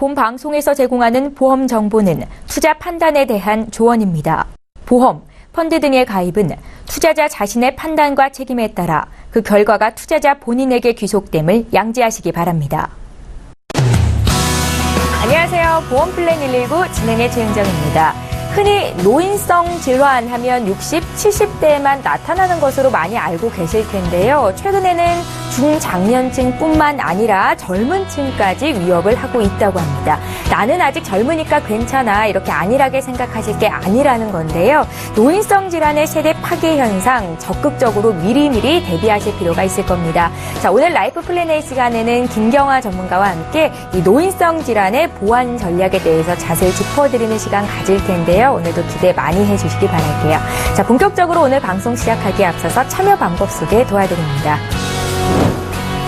본 방송에서 제공하는 보험 정보는 투자 판단에 대한 조언입니다. 보험, 펀드 등의 가입은 투자자 자신의 판단과 책임에 따라 그 결과가 투자자 본인에게 귀속됨을 양지하시기 바랍니다. 안녕하세요. 보험플랜 119 진행의 최은정입니다. 흔히 노인성 질환 하면 60, 70대에만 나타나는 것으로 많이 알고 계실 텐데요. 최근에는 중장년층뿐만 아니라 젊은 층까지 위협을 하고 있다고 합니다. 나는 아직 젊으니까 괜찮아 이렇게 안일하게 생각하실 게 아니라는 건데요. 노인성 질환의 세대 파괴 현상 적극적으로 미리미리 대비하실 필요가 있을 겁니다. 자, 오늘 라이프 플랜 A 시간에는 김경아 전문가와 함께 이 노인성 질환의 보완 전략에 대해서 자세히 짚어드리는 시간 가질 텐데요. 오늘도 기대 많이 해주시기 바랄게요. 자, 본격적으로 오늘 방송 시작하기에 앞서서 참여 방법 소개 도와드립니다.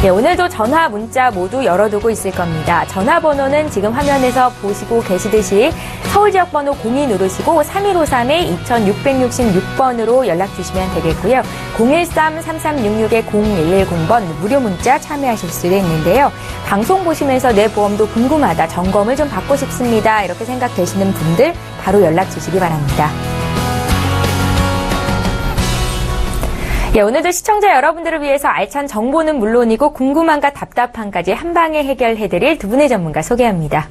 네, 오늘도 전화, 문자 모두 열어두고 있을 겁니다. 전화번호는 지금 화면에서 보시고 계시듯이 서울 지역 번호 02 누르시고 3153-2666번으로 연락 주시면 되겠고요. 013-3366-0110번 무료 문자 참여하실 수도 있는데요. 방송 보시면서 내 보험도 궁금하다, 점검을 좀 받고 싶습니다. 이렇게 생각되시는 분들 바로 연락 주시기 바랍니다. 예, 오늘도 시청자 여러분들을 위해서 알찬 정보는 물론이고 궁금함과 답답함까지 한 방에 해결해드릴 두 분의 전문가 소개합니다.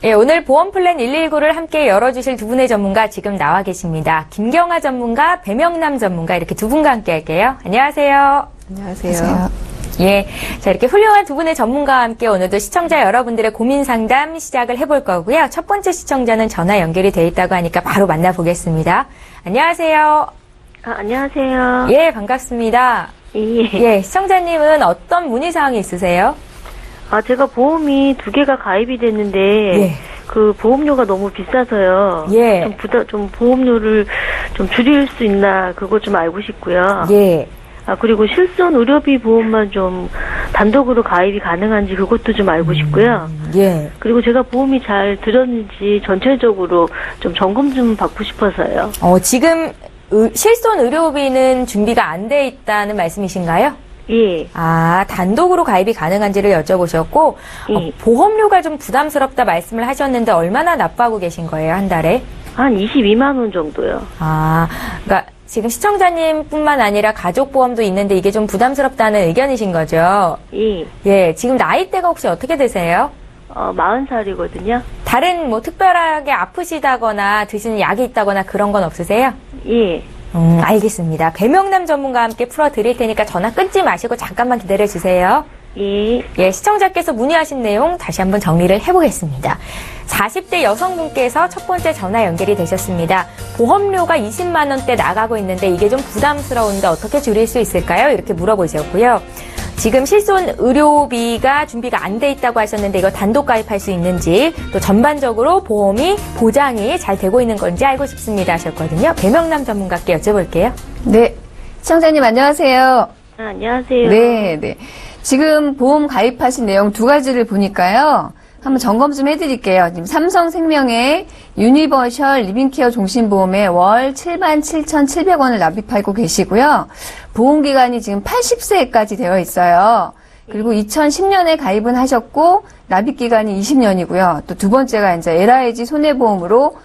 예, 오늘 보험플랜 119를 함께 열어주실 두 분의 전문가 지금 나와 계십니다. 김경아 전문가, 배명남 전문가 이렇게 두 분과 함께 할게요. 안녕하세요. 안녕하세요. 예, 자 이렇게 훌륭한 두 분의 전문가와 함께 오늘도 시청자 여러분들의 고민 상담 시작을 해볼 거고요. 첫 번째 시청자는 전화 연결이 돼 있다고 하니까 바로 만나보겠습니다. 안녕하세요. 안녕하세요. 예, 반갑습니다. 예. 예, 시청자님은 어떤 문의사항이 있으세요? 제가 보험이 2개가 가입이 됐는데, 예. 그 보험료가 너무 비싸서요. 예. 좀 보험료를 좀 줄일 수 있나, 그거 좀 알고 싶고요. 예. 그리고 실손 의료비 보험만 좀 단독으로 가입이 가능한지 그것도 좀 알고 싶고요. 예. 그리고 제가 보험이 잘 들었는지 전체적으로 좀 점검 좀 받고 싶어서요. 지금 실손 의료비는 준비가 안 돼 있다는 말씀이신가요? 예. 단독으로 가입이 가능한지를 여쭤보셨고, 예. 보험료가 좀 부담스럽다 말씀을 하셨는데 얼마나 납부하고 계신 거예요, 한 달에? 한 22만 원 정도요. 그러니까 지금 시청자님뿐만 아니라 가족 보험도 있는데 이게 좀 부담스럽다는 의견이신 거죠? 예. 예, 지금 나이대가 혹시 어떻게 되세요? 40살이거든요. 다른 특별하게 아프시다거나 드시는 약이 있다거나 그런 건 없으세요? 예. 알겠습니다. 배명남 전문가와 함께 풀어드릴 테니까 전화 끊지 마시고 잠깐만 기다려주세요. 예. 예, 시청자께서 문의하신 내용 다시 한번 정리를 해보겠습니다. 40대 여성분께서 첫 번째 전화 연결이 되셨습니다. 보험료가 20만 원대 나가고 있는데 이게 좀 부담스러운데 어떻게 줄일 수 있을까요? 이렇게 물어보셨고요. 지금 실손 의료비가 준비가 안 돼 있다고 하셨는데 이거 단독 가입할 수 있는지, 또 전반적으로 보험이 보장이 잘 되고 있는 건지 알고 싶습니다 하셨거든요. 배명남 전문가께 여쭤볼게요. 네. 시청자님 안녕하세요. 안녕하세요. 네. 지금 보험 가입하신 내용 2가지를 보니까요. 한번 점검 좀 해드릴게요. 지금 삼성생명의 유니버셜 리빙케어 종신보험에 월 77,700원을 납입하고 계시고요. 보험기간이 지금 80세까지 되어 있어요. 그리고 2010년에 가입은 하셨고 납입기간이 20년이고요. 또 두 번째가 이제 LIG 손해보험으로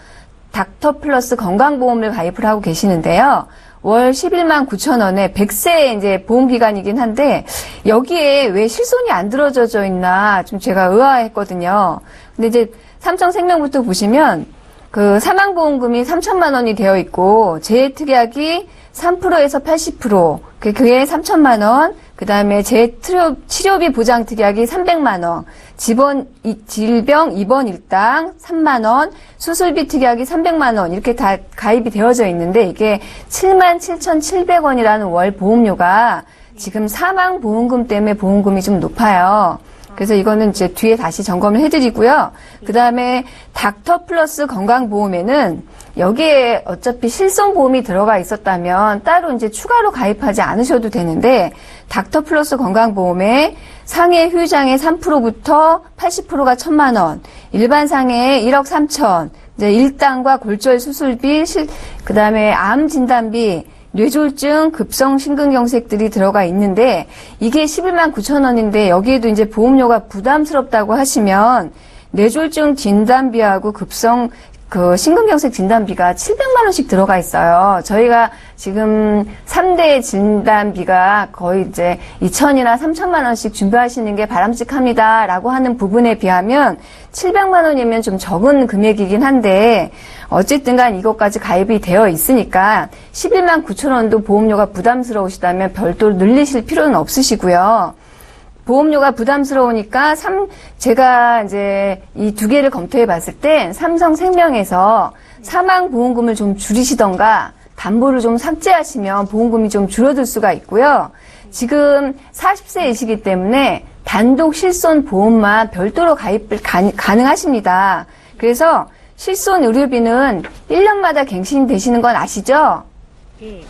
닥터 플러스 건강보험을 가입을 하고 계시는데요. 월 11만 9천 원에 100세 이제 보험기간이긴 한데 여기에 왜 실손이 안 들어져 있나 좀 제가 의아했거든요. 근데 이제 삼성생명부터 보시면 그 사망보험금이 3천만 원이 되어 있고 재해특약이 3%에서 80%, 그게 3천만 원, 그 다음에 치료비 보장 특약이 300만 원, 질병 입원 일당 3만 원, 수술비 특약이 300만 원 이렇게 다 가입이 되어져 있는데 이게 77,700원이라는 월 보험료가 지금 사망보험금 때문에 보험금이 좀 높아요. 그래서 이거는 이제 뒤에 다시 점검을 해드리고요. 그 다음에 닥터 플러스 건강보험에는 여기에 어차피 실손보험이 들어가 있었다면 따로 이제 추가로 가입하지 않으셔도 되는데 닥터 플러스 건강보험에 상해 후유장애 3%부터 80%가 1,000만 원, 일반 상해에 1억 3천, 이제 일당과 골절 수술비, 그 다음에 암 진단비, 뇌졸중, 급성 심근경색들이 들어가 있는데 이게 11만 9천 원인데 여기에도 이제 보험료가 부담스럽다고 하시면 뇌졸중 진단비하고 급성 심근경색 진단비가 700만 원씩 들어가 있어요. 저희가 지금 3대 진단비가 거의 이제 2천이나 3천만 원씩 준비하시는 게 바람직합니다라고 하는 부분에 비하면 700만 원이면 좀 적은 금액이긴 한데 어쨌든 간 이것까지 가입이 되어 있으니까 11만 9천 원도 보험료가 부담스러우시다면 별도로 늘리실 필요는 없으시고요. 보험료가 부담스러우니까 제가 이제 이 두 개를 검토해 봤을 때 삼성생명에서 사망보험금을 좀 줄이시던가 담보를 좀 삭제하시면 보험금이 좀 줄어들 수가 있고요. 지금 40세이시기 때문에 단독 실손 보험만 별도로 가입을 가능하십니다. 그래서 실손 의료비는 1년마다 갱신되시는 건 아시죠? 예.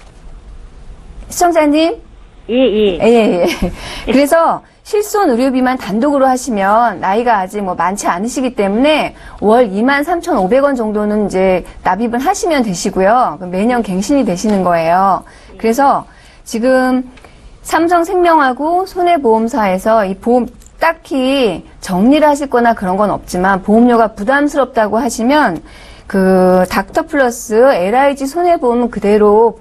시청자님? 예. 예. 그래서 실손 의료비만 단독으로 하시면 나이가 아직 많지 않으시기 때문에 월 23,500원 정도는 이제 납입을 하시면 되시고요. 매년 갱신이 되시는 거예요. 그래서 지금 삼성생명하고 손해보험사에서 이 보험 딱히 정리를 하실 거나 그런 건 없지만 보험료가 부담스럽다고 하시면 닥터 플러스 LIG 손해보험은 그대로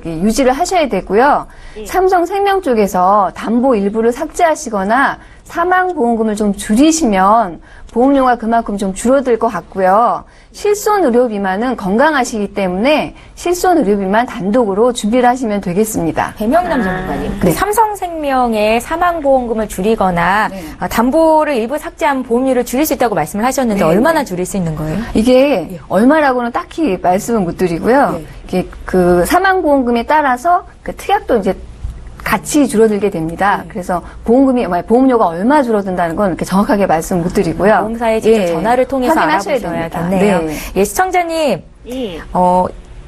유지를 하셔야 되고요. 삼성생명 쪽에서 담보 일부를 삭제하시거나 사망보험금을 좀 줄이시면 보험료가 그만큼 좀 줄어들 것 같고요. 실손 의료비만은 건강하시기 때문에 실손 의료비만 단독으로 준비를 하시면 되겠습니다. 배명남 전문가님, 네. 삼성생명의 사망보험금을 줄이거나 담보를 일부 삭제하면 보험료를 줄일 수 있다고 말씀을 하셨는데 얼마나 줄일 수 있는 거예요? 이게 얼마라고는 딱히 말씀은 못 드리고요. 이게 사망보험금에 따라서 특약도 이제 같이 줄어들게 됩니다. 그래서 보험료가 얼마 줄어든다는 건 이렇게 정확하게 말씀 못 드리고요. 보험사에 직접 전화를 통해서 알아보셔야겠네요. 네. 예, 시청자님. 예.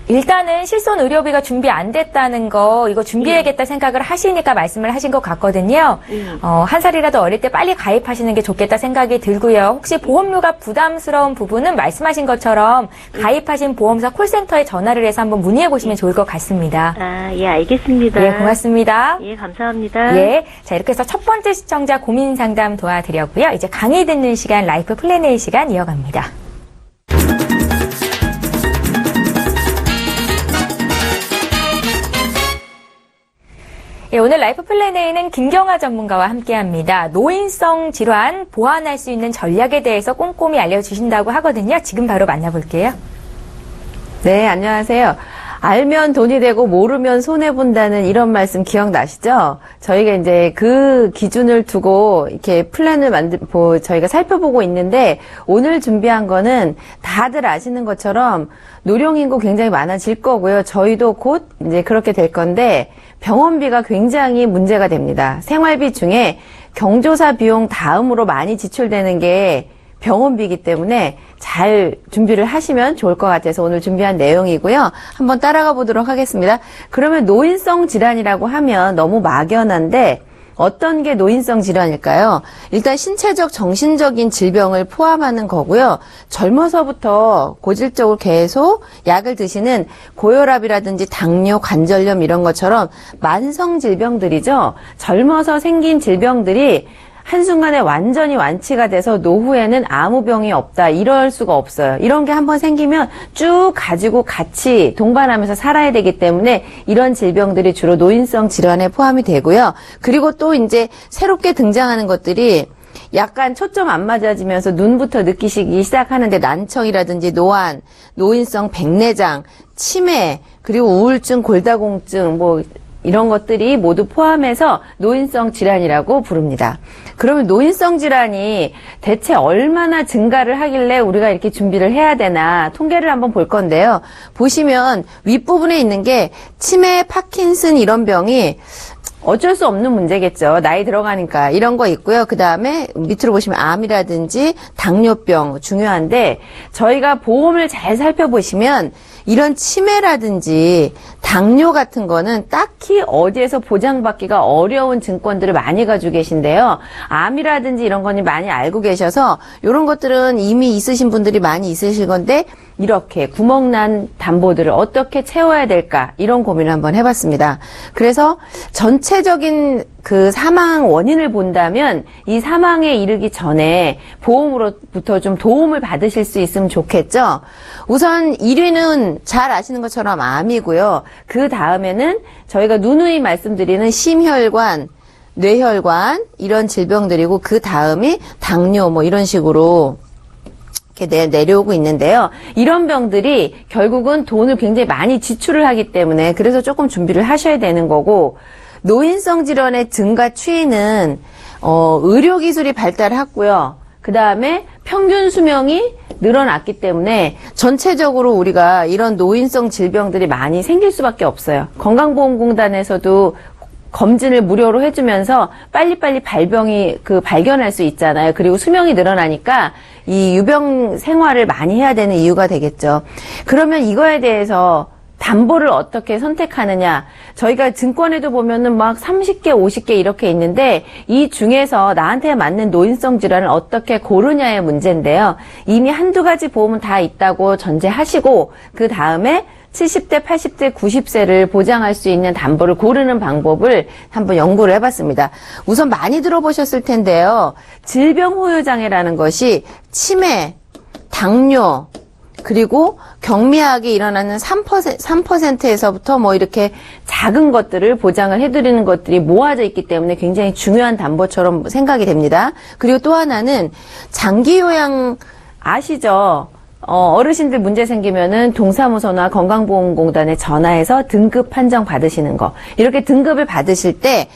일단은 실손 의료비가 준비 안 됐다는 거, 이거 준비해야겠다 생각을 하시니까 말씀을 하신 것 같거든요. 한 살이라도 어릴 때 빨리 가입하시는 게 좋겠다 생각이 들고요. 혹시 보험료가 부담스러운 부분은 말씀하신 것처럼 가입하신 보험사 콜센터에 전화를 해서 한번 문의해 보시면 좋을 것 같습니다. 예, 알겠습니다. 예, 고맙습니다. 예, 감사합니다. 예. 자, 이렇게 해서 첫 번째 시청자 고민 상담 도와드렸고요. 이제 강의 듣는 시간, 라이프 플래너의 시간 이어갑니다. 예, 오늘 라이프 플래너에는 김경아 전문가와 함께합니다. 노인성 질환 보완할 수 있는 전략에 대해서 꼼꼼히 알려주신다고 하거든요. 지금 바로 만나볼게요. 네, 안녕하세요. 알면 돈이 되고 모르면 손해본다는 이런 말씀 기억나시죠? 저희가 이제 그 기준을 두고 이렇게 플랜을 저희가 살펴보고 있는데 오늘 준비한 거는 다들 아시는 것처럼 노령인구 굉장히 많아질 거고요. 저희도 곧 이제 그렇게 될 건데 병원비가 굉장히 문제가 됩니다. 생활비 중에 경조사 비용 다음으로 많이 지출되는 게 병원비이기 때문에 잘 준비를 하시면 좋을 것 같아서 오늘 준비한 내용이고요. 한번 따라가 보도록 하겠습니다. 그러면 노인성 질환이라고 하면 너무 막연한데 어떤 게 노인성 질환일까요? 일단 신체적, 정신적인 질병을 포함하는 거고요. 젊어서부터 고질적으로 계속 약을 드시는 고혈압이라든지 당뇨, 관절염 이런 것처럼 만성 질병들이죠. 젊어서 생긴 질병들이 한순간에 완전히 완치가 돼서 노후에는 아무 병이 없다. 이럴 수가 없어요. 이런 게 한번 생기면 쭉 가지고 같이 동반하면서 살아야 되기 때문에 이런 질병들이 주로 노인성 질환에 포함이 되고요. 그리고 또 이제 새롭게 등장하는 것들이 약간 초점 안 맞아지면서 눈부터 느끼시기 시작하는데 난청이라든지 노안, 노인성 백내장, 치매, 그리고 우울증, 골다공증 이런 것들이 모두 포함해서 노인성 질환이라고 부릅니다. 그러면 노인성 질환이 대체 얼마나 증가를 하길래 우리가 이렇게 준비를 해야 되나 통계를 한번 볼 건데요. 보시면 윗부분에 있는 게 치매, 파킨슨 이런 병이 어쩔 수 없는 문제겠죠. 나이 들어가니까. 이런 거 있고요. 그 다음에 밑으로 보시면 암이라든지 당뇨병 중요한데 저희가 보험을 잘 살펴보시면 이런 치매라든지 당뇨 같은 거는 딱히 어디에서 보장받기가 어려운 증권들을 많이 가지고 계신데요. 암이라든지 이런 거는 많이 알고 계셔서 이런 것들은 이미 있으신 분들이 많이 있으실 건데 이렇게 구멍난 담보들을 어떻게 채워야 될까 이런 고민을 한번 해봤습니다. 그래서 전체적인 그 사망 원인을 본다면 이 사망에 이르기 전에 보험으로부터 좀 도움을 받으실 수 있으면 좋겠죠. 우선 1위는 잘 아시는 것처럼 암이고요. 그 다음에는 저희가 누누이 말씀드리는 심혈관, 뇌혈관 이런 질병들이고 그 다음이 당뇨 뭐 이런 식으로 이렇게 내려오고 있는데요. 이런 병들이 결국은 돈을 굉장히 많이 지출을 하기 때문에 그래서 조금 준비를 하셔야 되는 거고 노인성 질환의 증가 추이는 의료기술이 발달했고요. 그 다음에 평균 수명이 늘어났기 때문에 전체적으로 우리가 이런 노인성 질병들이 많이 생길 수밖에 없어요. 건강보험공단에서도 검진을 무료로 해주면서 빨리빨리 발견할 수 있잖아요. 그리고 수명이 늘어나니까 이 유병 생활을 많이 해야 되는 이유가 되겠죠. 그러면 이거에 대해서 담보를 어떻게 선택하느냐. 저희가 증권에도 보면은 막 30개, 50개 이렇게 있는데 이 중에서 나한테 맞는 노인성 질환을 어떻게 고르냐의 문제인데요. 이미 한두 가지 보험은 다 있다고 전제하시고 그 다음에 70대, 80대, 90세를 보장할 수 있는 담보를 고르는 방법을 한번 연구를 해봤습니다. 우선 많이 들어보셨을 텐데요. 질병호요장애라는 것이 치매, 당뇨, 그리고 경미하게 일어나는 3%에서부터 뭐 이렇게 작은 것들을 보장을 해드리는 것들이 모아져 있기 때문에 굉장히 중요한 담보처럼 생각이 됩니다. 그리고 또 하나는 장기요양 아시죠? 어르신들 문제 생기면은 동사무소나 건강보험공단에 전화해서 등급 판정 받으시는 거. 이렇게 등급을 받으실 때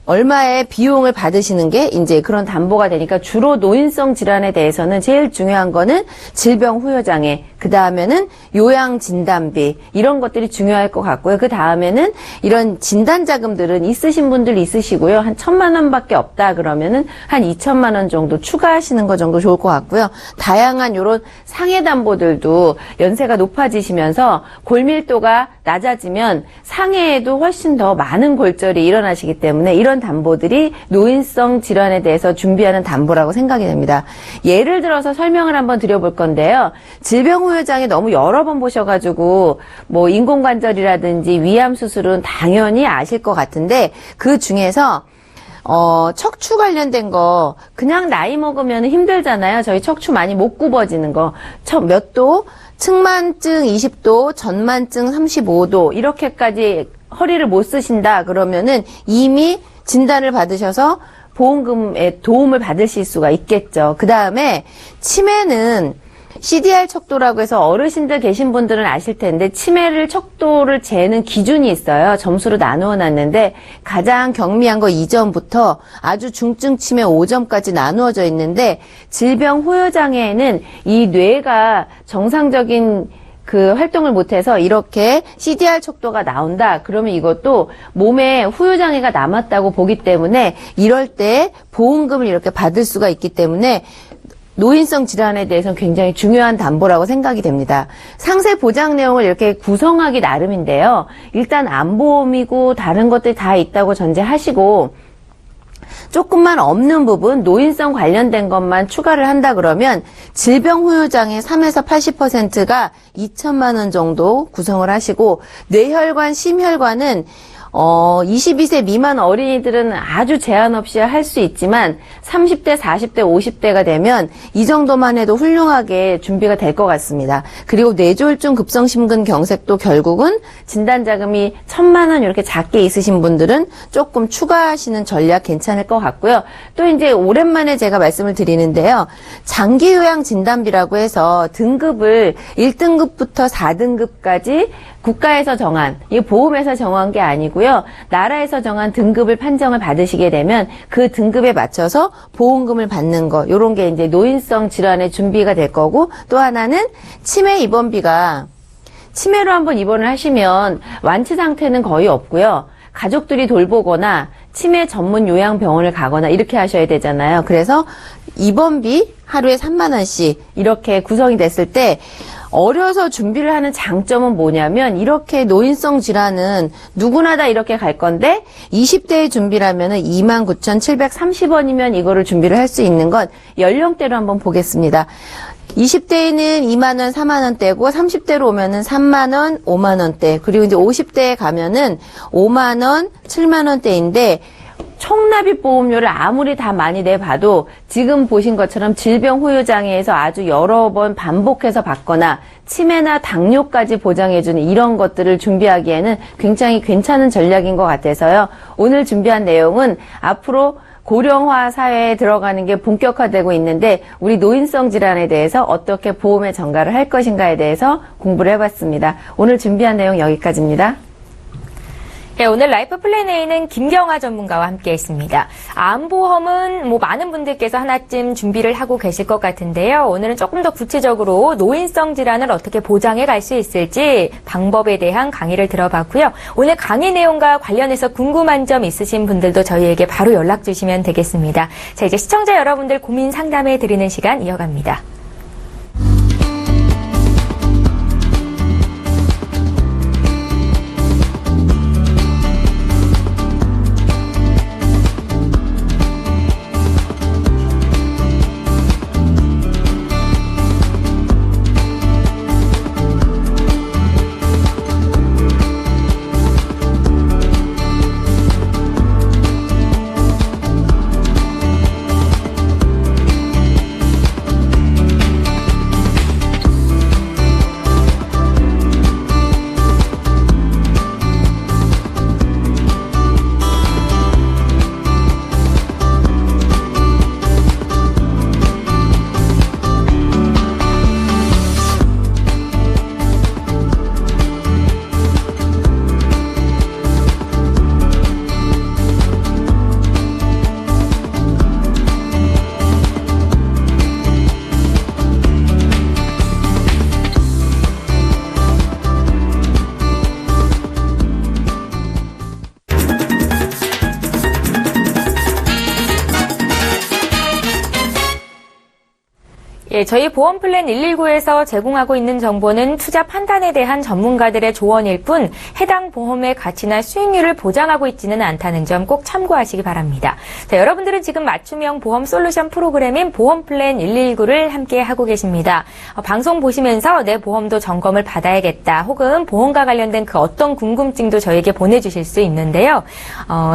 얼마의 비용을 받으시는 게 이제 그런 담보가 되니까 주로 노인성 질환에 대해서는 제일 중요한 거는 질병 후유장애, 그 다음에는 요양 진단비 이런 것들이 중요할 것 같고요. 그 다음에는 이런 진단 자금들은 있으신 분들 있으시고요. 한 1,000만 원밖에 없다 그러면은 한 2,000만 원 정도 추가하시는 거 정도 좋을 것 같고요. 다양한 이런 상해 담보들도 연세가 높아지시면서 골밀도가 낮아지면 상해에도 훨씬 더 많은 골절이 일어나시기 때문에 이런 담보들이 노인성 질환에 대해서 준비하는 담보라고 생각이 됩니다. 예를 들어서 설명을 한번 드려볼 건데요. 질병후유장애 너무 여러 번 보셔가지고 뭐 인공관절이라든지 위암 수술은 당연히 아실 것 같은데 그 중에서 척추 관련된 거 그냥 나이 먹으면 힘들잖아요. 저희 척추 많이 못 굽어지는 거 몇 도? 측만증 20도, 전만증 35도 이렇게까지 허리를 못 쓰신다 그러면은 이미 진단을 받으셔서 보험금에 도움을 받으실 수가 있겠죠. 그 다음에 치매는 CDR 척도라고 해서 어르신들 계신 분들은 아실 텐데 치매를 척도를 재는 기준이 있어요. 점수로 나누어 놨는데 가장 경미한 거 2점부터 아주 중증 치매 5점까지 나누어져 있는데 질병 후유장애에는 이 뇌가 정상적인 그 활동을 못해서 이렇게 CDR 척도가 나온다. 그러면 이것도 몸에 후유장애가 남았다고 보기 때문에 이럴 때 보험금을 이렇게 받을 수가 있기 때문에 노인성 질환에 대해서는 굉장히 중요한 담보라고 생각이 됩니다. 상세 보장 내용을 이렇게 구성하기 나름인데요. 일단 암보험이고 다른 것들이 다 있다고 전제하시고 조금만 없는 부분, 노인성 관련된 것만 추가를 한다 그러면 질병 후유장애 3에서 80%가 2천만 원 정도 구성을 하시고 뇌혈관, 심혈관은 22세 미만 어린이들은 아주 제한 없이 할 수 있지만 30대, 40대, 50대가 되면 이 정도만 해도 훌륭하게 준비가 될 것 같습니다. 그리고 뇌졸중 급성심근경색도 결국은 진단자금이 1,000만 원 이렇게 작게 있으신 분들은 조금 추가하시는 전략 괜찮을 것 같고요. 또 이제 오랜만에 제가 말씀을 드리는데요. 장기요양 진단비라고 해서 등급을 1등급부터 4등급까지 국가에서 정한, 이 보험에서 정한 게 아니고요. 나라에서 정한 등급을 판정을 받으시게 되면 그 등급에 맞춰서 보험금을 받는 거, 요런 게 이제 노인성 질환의 준비가 될 거고, 또 하나는 치매 입원비가 치매로 한번 입원을 하시면 완치 상태는 거의 없고요. 가족들이 돌보거나 치매 전문 요양병원을 가거나 이렇게 하셔야 되잖아요. 그래서 입원비 하루에 3만 원씩 이렇게 구성이 됐을 때 어려서 준비를 하는 장점은 뭐냐면 이렇게 노인성 질환은 누구나 다 이렇게 갈 건데 20대의 준비라면은 29,730원이면 이거를 준비를 할 수 있는 건 연령대로 한번 보겠습니다. 20대에는 2만 원, 4만 원대고 30대로 오면은 3만 원, 5만 원대. 그리고 이제 50대에 가면은 5만 원, 7만 원대인데 총납입 보험료를 아무리 다 많이 내봐도 지금 보신 것처럼 질병 후유 장애에서 아주 여러 번 반복해서 받거나 치매나 당뇨까지 보장해주는 이런 것들을 준비하기에는 굉장히 괜찮은 전략인 것 같아서요. 오늘 준비한 내용은 앞으로 고령화 사회에 들어가는 게 본격화되고 있는데 우리 노인성 질환에 대해서 어떻게 보험에 전가를 할 것인가에 대해서 공부를 해봤습니다. 오늘 준비한 내용 여기까지입니다. 네, 오늘 라이프 플랜 A는 김경아 전문가와 함께 했습니다. 암보험은 많은 분들께서 하나쯤 준비를 하고 계실 것 같은데요. 오늘은 조금 더 구체적으로 노인성 질환을 어떻게 보장해 갈 수 있을지 방법에 대한 강의를 들어봤고요. 오늘 강의 내용과 관련해서 궁금한 점 있으신 분들도 저희에게 바로 연락 주시면 되겠습니다. 자, 이제 시청자 여러분들 고민 상담해 드리는 시간 이어갑니다. 예, 저희 보험플랜 119에서 제공하고 있는 정보는 투자 판단에 대한 전문가들의 조언일 뿐 해당 보험의 가치나 수익률을 보장하고 있지는 않다는 점 꼭 참고하시기 바랍니다. 자, 여러분들은 지금 맞춤형 보험 솔루션 프로그램인 보험플랜 119를 함께 하고 계십니다. 방송 보시면서 내 보험도 점검을 받아야겠다 혹은 보험과 관련된 그 어떤 궁금증도 저에게 보내주실 수 있는데요.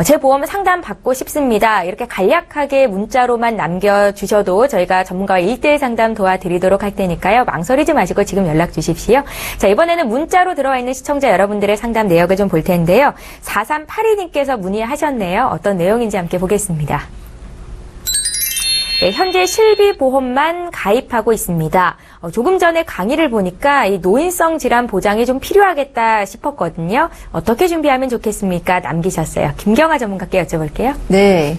제 보험 상담 받고 싶습니다. 이렇게 간략하게 문자로만 남겨주셔도 저희가 전문가와 1대1 상담 도와드리도록 할 테니까요. 망설이지 마시고 지금 연락 주십시오. 자, 이번에는 문자로 들어와 있는 시청자 여러분들의 상담 내역을 좀 볼 텐데요. 4382님께서 문의하셨네요. 어떤 내용인지 함께 보겠습니다. 네, 현재 실비보험만 가입하고 있습니다. 조금 전에 강의를 보니까 이 노인성 질환 보장이 좀 필요하겠다 싶었거든요. 어떻게 준비하면 좋겠습니까? 남기셨어요. 김경아 전문가께 여쭤볼게요. 네.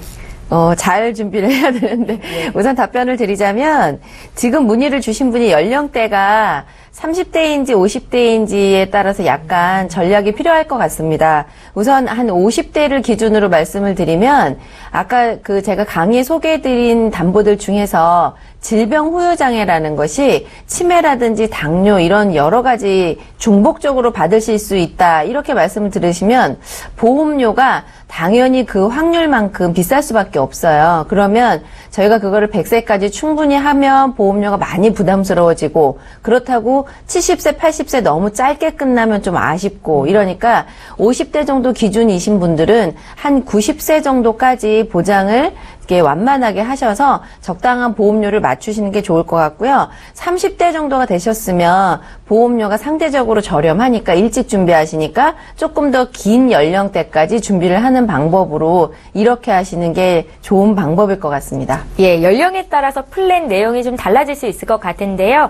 잘 준비를 해야 되는데, 우선 답변을 드리자면, 지금 문의를 주신 분이 연령대가 30대인지 50대인지에 따라서 약간 전략이 필요할 것 같습니다. 우선 한 50대를 기준으로 말씀을 드리면, 아까 제가 강의에 소개해드린 담보들 중에서 질병 후유 장애라는 것이 치매라든지 당뇨 이런 여러 가지 중복적으로 받으실 수 있다. 이렇게 말씀을 들으시면 보험료가 당연히 그 확률만큼 비쌀 수밖에 없어요. 그러면 저희가 그거를 100세까지 충분히 하면 보험료가 많이 부담스러워지고 그렇다고 70세, 80세 너무 짧게 끝나면 좀 아쉽고 이러니까 50대 정도 기준이신 분들은 한 90세 정도까지 보장을 이렇게 완만하게 하셔서 적당한 보험료를 맞추시는 게 좋을 것 같고요. 30대 정도가 되셨으면 보험료가 상대적으로 저렴하니까 일찍 준비하시니까 조금 더 긴 연령대까지 준비를 하는 방법으로 이렇게 하시는 게 좋은 방법일 것 같습니다. 예, 연령에 따라서 플랜 내용이 좀 달라질 수 있을 것 같은데요.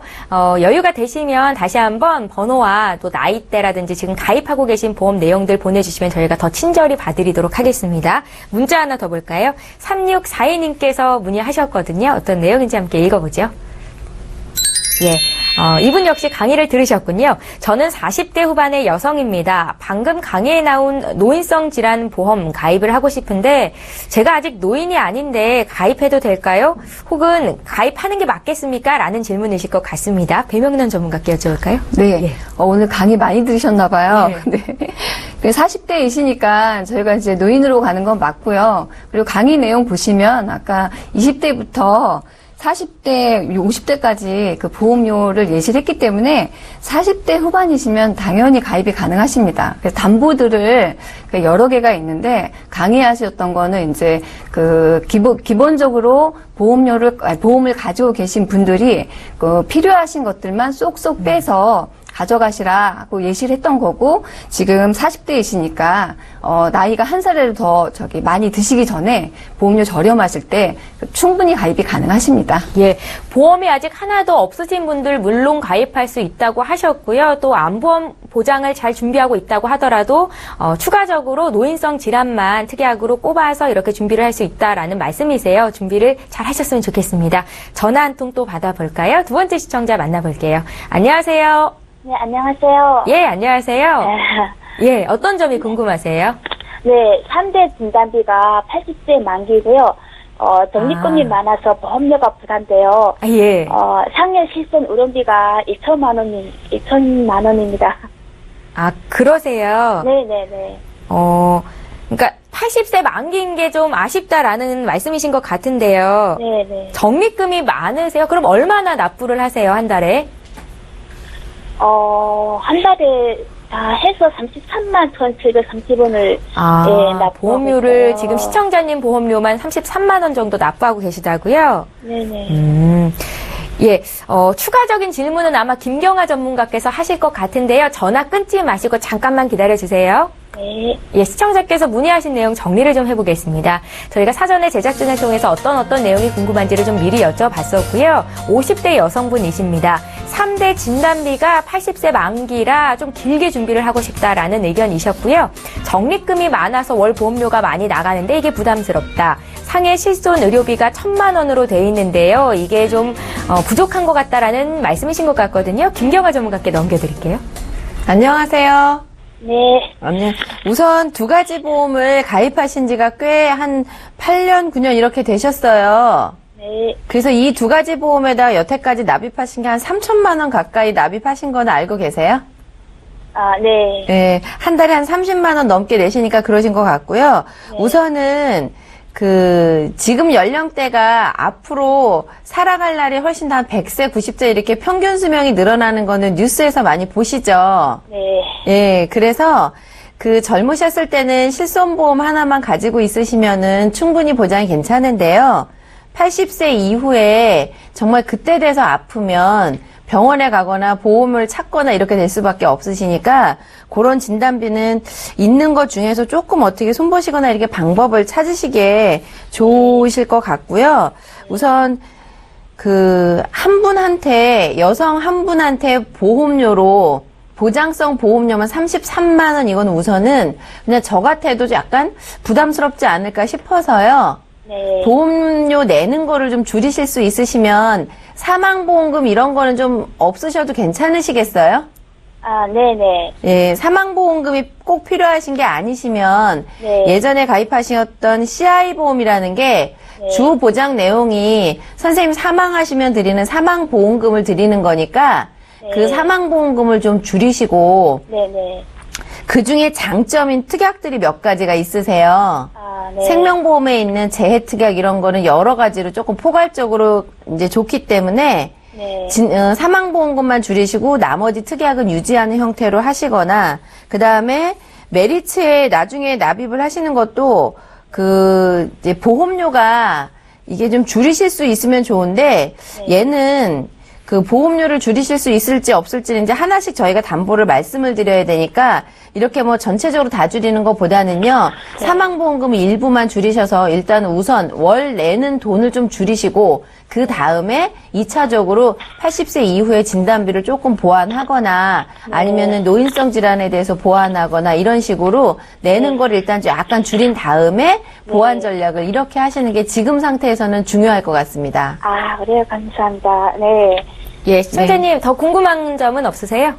여유가 되시면 다시 한번 번호와 또 나이대라든지 지금 가입하고 계신 보험 내용들 보내주시면 저희가 더 친절히 봐드리도록 하겠습니다. 문자 하나 더 볼까요? 3642님께서 문의하셨거든요. 어떤 내용인지 함께 읽어보죠. 예, 이분 역시 강의를 들으셨군요. 저는 40대 후반의 여성입니다. 방금 강의에 나온 노인성 질환 보험 가입을 하고 싶은데 제가 아직 노인이 아닌데 가입해도 될까요? 혹은 가입하는 게 맞겠습니까? 라는 질문이실 것 같습니다. 배명란 전문가께 여쭤볼까요? 네. 예. 오늘 강의 많이 들으셨나 봐요. 네. 40대이시니까 저희가 이제 노인으로 가는 건 맞고요. 그리고 강의 내용 보시면 아까 20대부터 40대, 50대까지 그 보험료를 예시를 했기 때문에 40대 후반이시면 당연히 가입이 가능하십니다. 그래서 담보들을 여러 개가 있는데 강의하셨던 거는 이제 그 기본적으로 보험을 가지고 계신 분들이 그 필요하신 것들만 쏙쏙 빼서 가져가시라고 예시를 했던 거고, 지금 40대이시니까 나이가 한 살이라도 더 많이 드시기 전에 보험료 저렴하실 때 충분히 가입이 가능하십니다. 예, 보험이 아직 하나도 없으신 분들 물론 가입할 수 있다고 하셨고요. 또 암보험 보장을 잘 준비하고 있다고 하더라도 추가적으로 노인성 질환만 특약으로 꼽아서 이렇게 준비를 할 수 있다라는 말씀이세요. 준비를 잘 하셨으면 좋겠습니다. 전화 한 통 또 받아볼까요? 두 번째 시청자 만나볼게요. 안녕하세요. 네, 안녕하세요. 예, 안녕하세요. 예, 어떤 점이 궁금하세요? 네, 3대 진단비가 80세 만기고요. 적립금이 많아서 보험료가 부담돼요. 예. 상해 실손 의료비가 2천만 원입니다. 아, 그러세요? 네네네. 그러니까 80세 만기인 게 좀 아쉽다라는 말씀이신 것 같은데요. 네네. 적립금이 많으세요? 그럼 얼마나 납부를 하세요, 한 달에? 한 달에 다 해서 33만 1,730원을 납부하고 보험료를 있어요. 지금 시청자님 보험료만 33만 원 정도 납부하고 계시다고요? 네네. 예, 추가적인 질문은 아마 김경아 전문가께서 하실 것 같은데요. 전화 끊지 마시고 잠깐만 기다려주세요. 네. 예, 시청자께서 문의하신 내용 정리를 좀 해보겠습니다. 저희가 사전에 제작진을 통해서 어떤 내용이 궁금한지를 좀 미리 여쭤봤었고요. 50대 여성분이십니다. 3대 진단비가 80세 만기라 좀 길게 준비를 하고 싶다라는 의견이셨고요. 적립금이 많아서 월 보험료가 많이 나가는데 이게 부담스럽다. 상해 실손 의료비가 1,000만 원으로 돼 있는데요. 이게 좀 부족한 것 같다라는 말씀이신 것 같거든요. 김경아 전문가께 넘겨드릴게요. 안녕하세요. 네. 우선 두 가지 보험을 가입하신 지가 꽤 한 8년, 9년 이렇게 되셨어요. 네. 그래서 이 두 가지 보험에다 여태까지 납입하신 게 한 3천만 원 가까이 납입하신 건 알고 계세요? 네. 네, 한 달에 한 30만 원 넘게 내시니까 그러신 것 같고요. 네. 우선은 지금 연령대가 앞으로 살아갈 날이 훨씬 더 한 100세, 90세 이렇게 평균 수명이 늘어나는 거는 뉴스에서 많이 보시죠? 네. 예, 그래서 젊으셨을 때는 실손보험 하나만 가지고 있으시면은 충분히 보장이 괜찮은데요. 80세 이후에 정말 그때 돼서 아프면 병원에 가거나 보험을 찾거나 이렇게 될 수밖에 없으시니까 그런 진단비는 있는 것 중에서 조금 어떻게 손보시거나 이렇게 방법을 찾으시기에 좋으실 것 같고요. 우선 한 분한테, 여성 한 분한테 보험료로 보장성 보험료만 33만 원 이건 우선은 그냥 저 같아도 약간 부담스럽지 않을까 싶어서요. 네. 보험료 내는 거를 좀 줄이실 수 있으시면 사망보험금 이런 거는 좀 없으셔도 괜찮으시겠어요? 네네. 예, 사망보험금이 꼭 필요하신 게 아니시면 네. 예전에 가입하셨던 CI보험이라는 게 주 보장 내용이 선생님 사망하시면 드리는 사망보험금을 드리는 거니까 그 사망보험금을 좀 줄이시고 네네. 그 중에 장점인 특약들이 몇 가지가 있으세요. 네. 생명보험에 있는 재해특약 이런 거는 여러 가지로 조금 포괄적으로 이제 좋기 때문에 네. 사망보험금만 줄이시고 나머지 특약은 유지하는 형태로 하시거나 그 다음에 메리츠에 나중에 납입을 하시는 것도 이제 보험료가 이게 좀 줄이실 수 있으면 좋은데 얘는 보험료를 줄이실 수 있을지 없을지는 이제 하나씩 저희가 담보를 말씀을 드려야 되니까 이렇게 전체적으로 다 줄이는 것보다는요. 사망보험금 일부만 줄이셔서 일단 우선 월 내는 돈을 좀 줄이시고 그 다음에 2차적으로 80세 이후에 진단비를 조금 보완하거나 아니면은 노인성 질환에 대해서 보완하거나 이런 식으로 내는 걸 일단 약간 줄인 다음에 보완 전략을 이렇게 하시는 게 지금 상태에서는 중요할 것 같습니다. 그래요. 감사합니다. 네. 예, 시청자님 더 궁금한 점은 없으세요?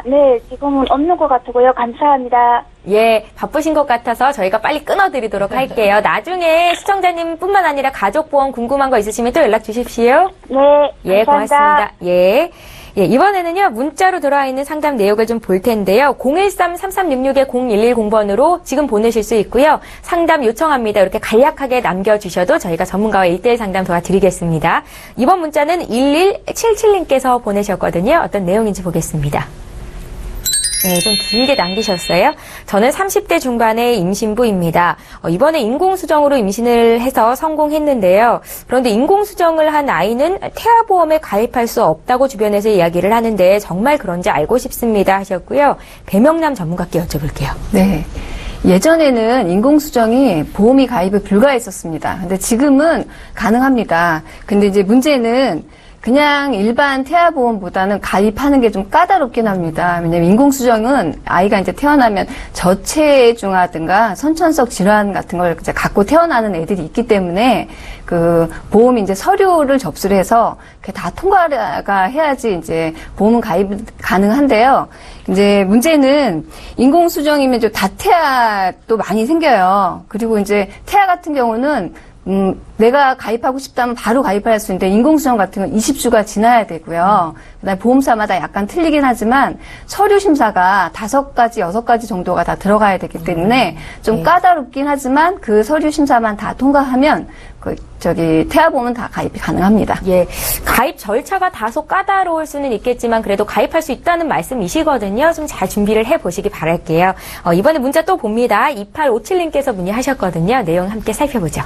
네. 지금은 없는 것 같고요. 감사합니다. 예, 바쁘신 것 같아서 저희가 빨리 끊어드리도록 할게요. 나중에 시청자님뿐만 아니라 가족보험 궁금한 거 있으시면 또 연락 주십시오. 네. 예, 감사합니다. 고맙습니다. 예. 예, 이번에는요, 문자로 들어와 있는 상담 내역을 좀 볼 텐데요. 013-3366-0110번으로 지금 보내실 수 있고요. 상담 요청합니다. 이렇게 간략하게 남겨주셔도 저희가 전문가와 1대1 상담 도와드리겠습니다. 이번 문자는 1177님께서 보내셨거든요. 어떤 내용인지 보겠습니다. 네, 좀 길게 남기셨어요. 저는 30대 중반의 임신부입니다. 이번에 인공수정으로 임신을 해서 성공했는데요. 그런데 인공수정을 한 아이는 태아보험에 가입할 수 없다고 주변에서 이야기를 하는데 정말 그런지 알고 싶습니다 하셨고요. 배명남 전문가께 여쭤볼게요. 네. 예전에는 인공수정이 보험이 가입이 불가했었습니다. 근데 지금은 가능합니다. 근데 이제 문제는 그냥 일반 태아보험보다는 가입하는 게 좀 까다롭긴 합니다. 왜냐면 인공수정은 아이가 이제 태어나면 저체중하든가 선천성 질환 같은 걸 이제 갖고 태어나는 애들이 있기 때문에 그 보험 이제 서류를 접수를 해서 그게 다 통과가 해야지 이제 보험은 가입 가능한데요. 이제 문제는 인공수정이면 좀 다태아도 많이 생겨요. 그리고 이제 태아 같은 경우는 내가 가입하고 싶다면 바로 가입할 수 있는데 인공수정 같은 건 20주가 지나야 되고요. 그다음에 보험사마다 약간 틀리긴 하지만 서류 심사가 5가지, 6가지 정도가 다 들어가야 되기 때문에 좀 까다롭긴 하지만 그 서류 심사만 다 통과하면 태아보험은 다 가입이 가능합니다. 예, 가입 절차가 다소 까다로울 수는 있겠지만 그래도 가입할 수 있다는 말씀이시거든요. 좀 잘 준비를 해보시기 바랄게요. 이번에 문자 또 봅니다. 2857님께서 문의하셨거든요. 내용 함께 살펴보죠.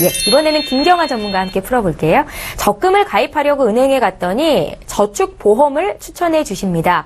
예, 이번에는 김경아 전문가와 함께 풀어볼게요. 적금을 가입하려고 은행에 갔더니 저축보험을 추천해 주십니다.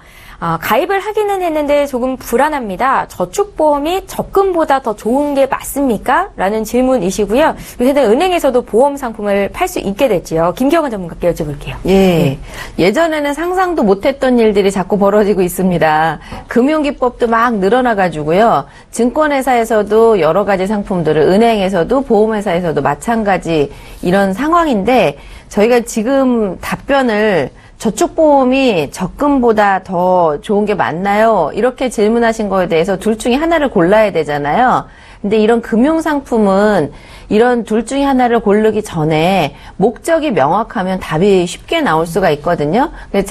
가입을 하기는 했는데 조금 불안합니다. 저축보험이 적금보다 더 좋은 게 맞습니까? 라는 질문이시고요. 요새는 은행에서도 보험 상품을 팔 수 있게 됐지요. 김경아 전문가께 여쭤볼게요. 예. 예전에는 상상도 못했던 일들이 자꾸 벌어지고 있습니다. 금융기법도 막 늘어나가지고요. 증권회사에서도 여러 가지 상품들을, 은행에서도 보험회사에서도 마찬가지 이런 상황인데, 저희가 지금 답변을 저축보험이 적금보다 더 좋은 게 맞나요? 이렇게 질문하신 거에 대해서 둘 중에 하나를 골라야 되잖아요. 근데 이런 금융상품은 이런 둘 중에 하나를 고르기 전에 목적이 명확하면 답이 쉽게 나올 수가 있거든요. 그래서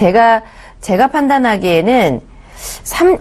제가 판단하기에는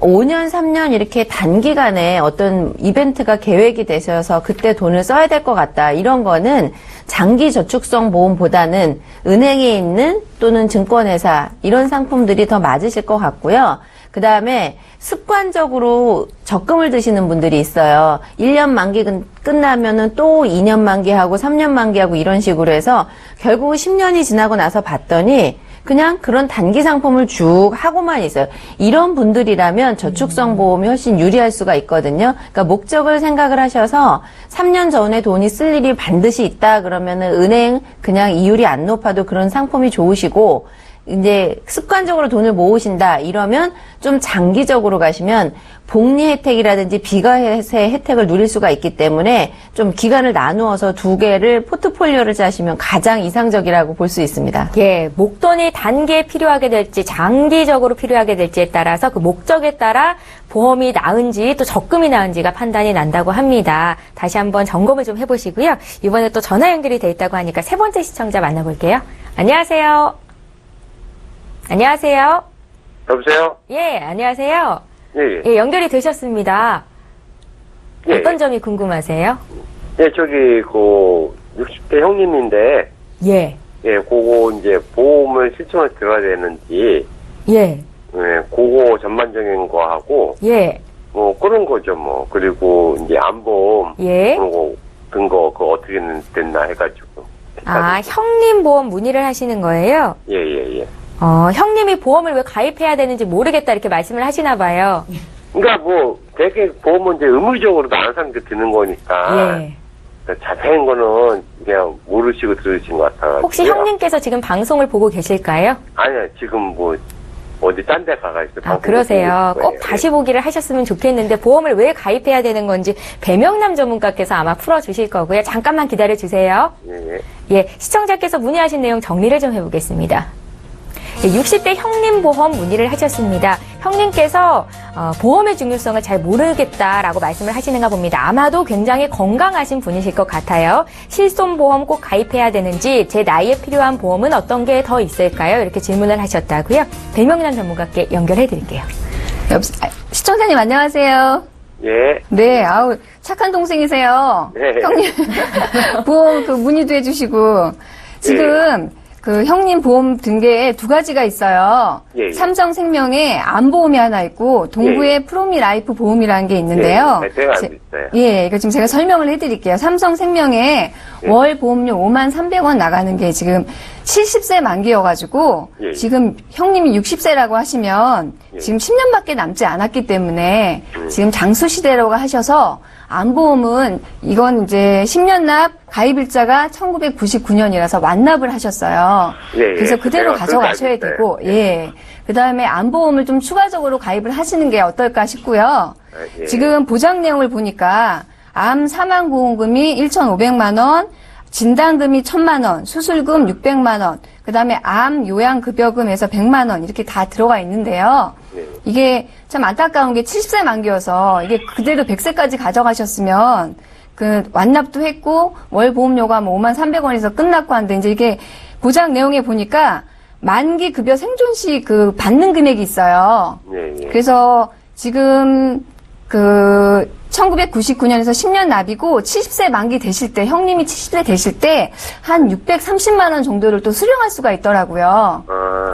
5년, 3년 이렇게 단기간에 어떤 이벤트가 계획이 되셔서 그때 돈을 써야 될 것 같다. 이런 거는 장기 저축성 보험보다는 은행에 있는 또는 증권회사 이런 상품들이 더 맞으실 것 같고요. 그 다음에 습관적으로 적금을 드시는 분들이 있어요. 1년 만기 끝나면은 또 2년 만기하고 3년 만기하고 이런 식으로 해서 결국 10년이 지나고 나서 봤더니 그냥 그런 단기 상품을 쭉 하고만 있어요. 이런 분들이라면 저축성 보험이 훨씬 유리할 수가 있거든요. 그러니까 목적을 생각을 하셔서 3년 전에 돈이 쓸 일이 반드시 있다 그러면은 은행 그냥 이율이 안 높아도 그런 상품이 좋으시고, 이제 습관적으로 돈을 모으신다 이러면 좀 장기적으로 가시면 복리 혜택이라든지 비과세 혜택을 누릴 수가 있기 때문에 좀 기간을 나누어서 두 개를 포트폴리오를 짜시면 가장 이상적이라고 볼 수 있습니다. 예, 목돈이 단기에 필요하게 될지 장기적으로 필요하게 될지에 따라서 그 목적에 따라 보험이 나은지 또 적금이 나은지가 판단이 난다고 합니다. 다시 한번 점검을 좀 해보시고요. 이번에 또 전화 연결이 돼 있다고 하니까 세 번째 시청자 만나볼게요. 안녕하세요. 안녕하세요. 여보세요? 예, 안녕하세요. 예. 예, 연결이 되셨습니다. 예. 어떤 점이 궁금하세요? 예, 저기, 60대 형님인데, 예, 예, 그거 이제 보험을 실천해서 들어야 되는지, 예, 그거 전반적인 거 하고, 예, 그런 거죠, 뭐. 그리고 이제 안보험, 예. 그런 거, 그거 어떻게 됐나 해가지고. 형님 보험 문의를 하시는 거예요? 예. 형님이 보험을 왜 가입해야 되는지 모르겠다 이렇게 말씀을 하시나 봐요. 그러니까 되게 보험은 이제 의무적으로 아는 사람들 드는 거니까. 예. 자세한 거는 그냥 모르시고 들으신 것 같아요. 혹시 형님께서 지금 방송을 보고 계실까요? 아니요, 지금 어디 딴 데 가가지고. 그러세요. 꼭 다시 보기를 하셨으면 좋겠는데 보험을 왜 가입해야 되는 건지 배명남 전문가께서 아마 풀어주실 거고요. 잠깐만 기다려주세요. 예. 예, 시청자께서 문의하신 내용 정리를 좀 해보겠습니다. 60대 형님 보험 문의를 하셨습니다. 형님께서 보험의 중요성을 잘 모르겠다라고 말씀을 하시는가 봅니다. 아마도 굉장히 건강하신 분이실 것 같아요. 실손보험 꼭 가입해야 되는지, 제 나이에 필요한 보험은 어떤 게 더 있을까요? 이렇게 질문을 하셨다고요. 배명란 전문가께 연결해 드릴게요. 시청자님 안녕하세요. 예. 네, 아우 착한 동생이세요. 네. 형님 보험 문의도 해주시고 지금 그 형님 보험 등계에 두 가지가 있어요. 예. 삼성생명에 암보험이 하나 있고 동부의 프로미 라이프 보험이라는 게 있는데요. 네, 제가 알고 있어요. 예, 이거 지금 제가 설명을 해드릴게요. 삼성생명에 월 보험료 53,300원 나가는 게 지금 70세 만기여가지고 지금 형님이 60세라고 하시면 지금 10년밖에 남지 않았기 때문에 지금 장수시대라고 하셔서 암보험은 이건 이제 10년 납 가입일자가 1999년이라서 완납을 하셨어요. 그래서 그대로 가져가셔야 되고, 그 다음에 암보험을 좀 추가적으로 가입을 하시는 게 어떨까 싶고요. 지금 보장 내용을 보니까 암 사망 보험금이 1,500만 원, 진단금이 1,000만 원, 수술금 600만 원, 그 다음에 암 요양급여금에서 100만 원 이렇게 다 들어가 있는데요. 이게 참 안타까운 게 70세 만기여서 이게 그대로 100세까지 가져가셨으면 그 완납도 했고 월 보험료가 뭐 53,300원에서 끝났고 한데 이제 이게 보장 내용에 보니까 만기 급여 생존 시 그 받는 금액이 있어요. 그래서 지금 그 1999년에서 10년 납이고 70세 만기 되실 때, 형님이 70세 되실 때 한 630만 원 정도를 또 수령할 수가 있더라고요.